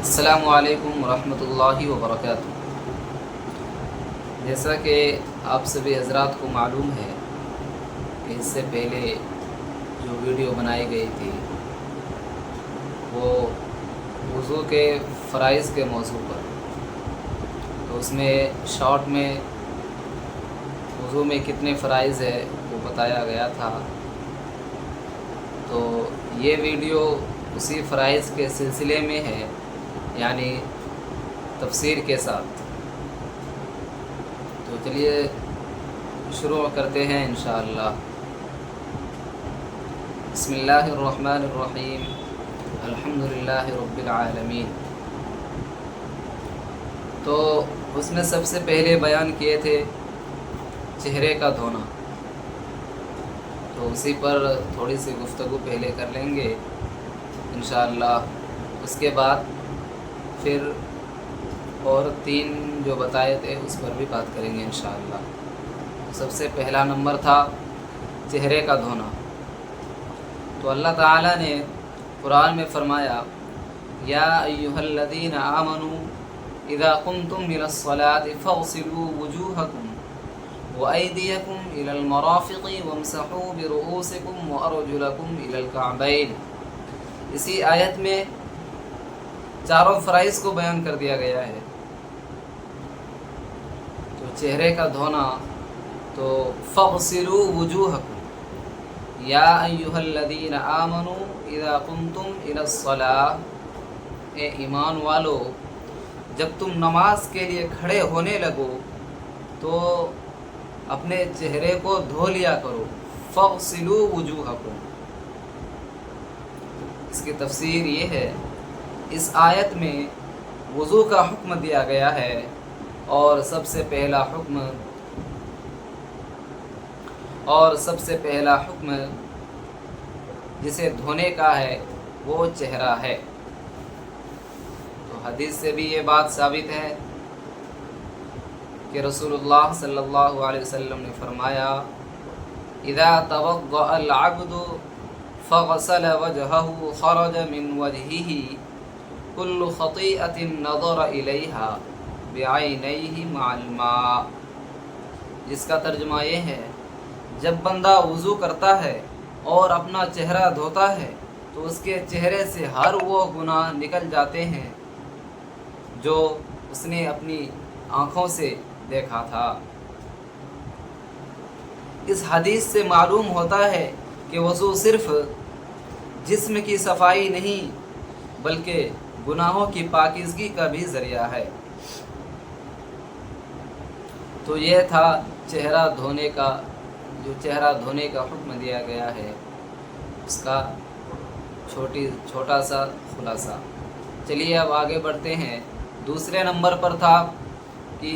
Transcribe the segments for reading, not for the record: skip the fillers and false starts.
السلام علیکم ورحمۃ اللہ وبرکاتہ۔ جیسا کہ آپ سبھی حضرات کو معلوم ہے کہ اس سے پہلے جو ویڈیو بنائی گئی تھی وہ وضو کے فرائض کے موضوع پر، تو اس میں شارٹ میں وضو میں کتنے فرائض ہے وہ بتایا گیا تھا۔ تو یہ ویڈیو اسی فرائض کے سلسلے میں ہے، یعنی تفسیر کے ساتھ۔ تو چلیے شروع کرتے ہیں انشاءاللہ۔ بسم اللہ الرحمن الرحیم، الحمدللہ رب العالمین۔ تو اس میں سب سے پہلے بیان کیے تھے چہرے کا دھونا، تو اسی پر تھوڑی سی گفتگو پہلے کر لیں گے انشاءاللہ۔ اس کے بعد پھر اور 3 جو بتائے تھے اس پر بھی بات کریں گے انشاءاللہ۔ سب سے پہلا نمبر تھا چہرے کا دھونا۔ تو اللہ تعالیٰ نے قرآن میں فرمایا، یا ایھا الذین آمنوا اذا قمتم الى الصلاة فاغسلوا وجوہکم وایدیکم الى المرافق وامسحوا برؤوسکم وارجلکم الى الکعبین۔ اسی آیت میں چاروں فرائض کو بیان کر دیا گیا ہے۔ تو چہرے کا دھونا، تو فاغسلوا وجوہکم، یا ایھا الذین آمنوا اذا قمتم الى الصلاة، اے ایمان والو جب تم نماز کے لیے کھڑے ہونے لگو تو اپنے چہرے کو دھو لیا کرو۔ فاغسلوا وجوہکم، اس کی تفسیر یہ ہے، اس آیت میں وضو کا حکم دیا گیا ہے، اور سب سے پہلا حکم جسے دھونے کا ہے وہ چہرہ ہے۔ تو حدیث سے بھی یہ بات ثابت ہے کہ رسول اللہ صلی اللہ علیہ وسلم نے فرمایا، اذا توضأ العبد فغسل وجهه خرج من وجهه كل خطيئة نظر إليها بعينيه مع الماء۔ جس کا ترجمہ یہ ہے، جب بندہ وضو کرتا ہے اور اپنا چہرہ دھوتا ہے تو اس کے چہرے سے ہر وہ گناہ نکل جاتے ہیں جو اس نے اپنی آنکھوں سے دیکھا تھا۔ اس حدیث سے معلوم ہوتا ہے کہ وضو صرف جسم کی صفائی نہیں بلکہ گناہوں کی پاکیزگی کا بھی ذریعہ ہے۔ تو یہ تھا چہرہ دھونے کا، جو چہرہ دھونے کا حکم دیا گیا ہے اس کا چھوٹا سا خلاصہ۔ چلیے اب آگے بڑھتے ہیں۔ دوسرے نمبر پر تھا کہ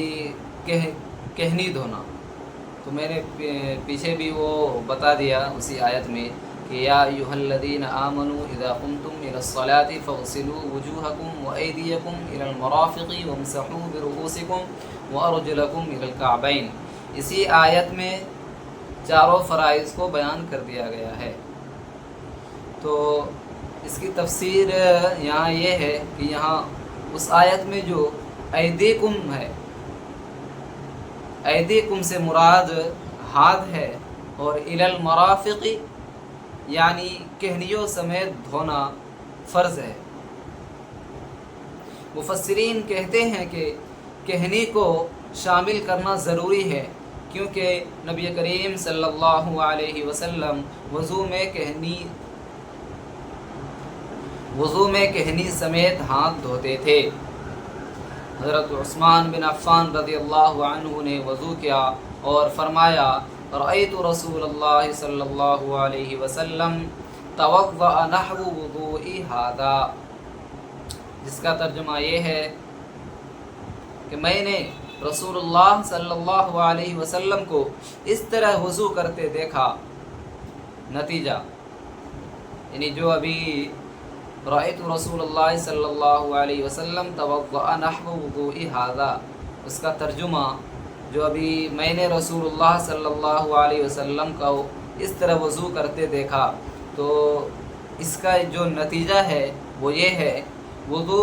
کہنی دھونا۔ تو میں نے پیچھے بھی وہ بتا دیا اسی آیت میں کہ یا ایھا الذین آمنوا اذا قمتم الى الصلاة فاغسلوا وجوہکم وایدیکم الى المرافق وامسحوا برؤوسکم وارجلکم الى الکعبین۔ اسی آیت میں چاروں فرائض کو بیان کر دیا گیا ہے۔ تو اس کی تفسیر یہاں یہ ہے کہ یہاں اس آیت میں جو ایدیکم ہے، ایدیکم سے مراد ہاتھ ہے، اور الی المرافق یعنی کہنیوں سمیت دھونا فرض ہے۔ مفسرین کہتے ہیں کہ کہنی کو شامل کرنا ضروری ہے، کیونکہ نبی کریم صلی اللہ علیہ وسلم وضو میں کہنی سمیت ہاتھ دھوتے تھے۔ حضرت عثمان بن عفان رضی اللہ عنہ نے وضو کیا اور فرمایا، رأیت رسول اللہ صلی اللہ علیہ وسلم توضأ نحو وضوئی ھذا، جس کا ترجمہ یہ ہے کہ میں نے رسول اللہ صلی اللہ علیہ وسلم کو اس طرح وضو کرتے دیکھا۔ نتیجہ یعنی جو ابھی رأیت رسول اللہ صلی اللہ علیہ وسلم توضأ نحو وضوئی ھذا، اس کا ترجمہ جو ابھی میں نے رسول اللہ صلی اللہ علیہ وسلم کو اس طرح وضو کرتے دیکھا، تو اس کا جو نتیجہ ہے وہ یہ ہے، وضو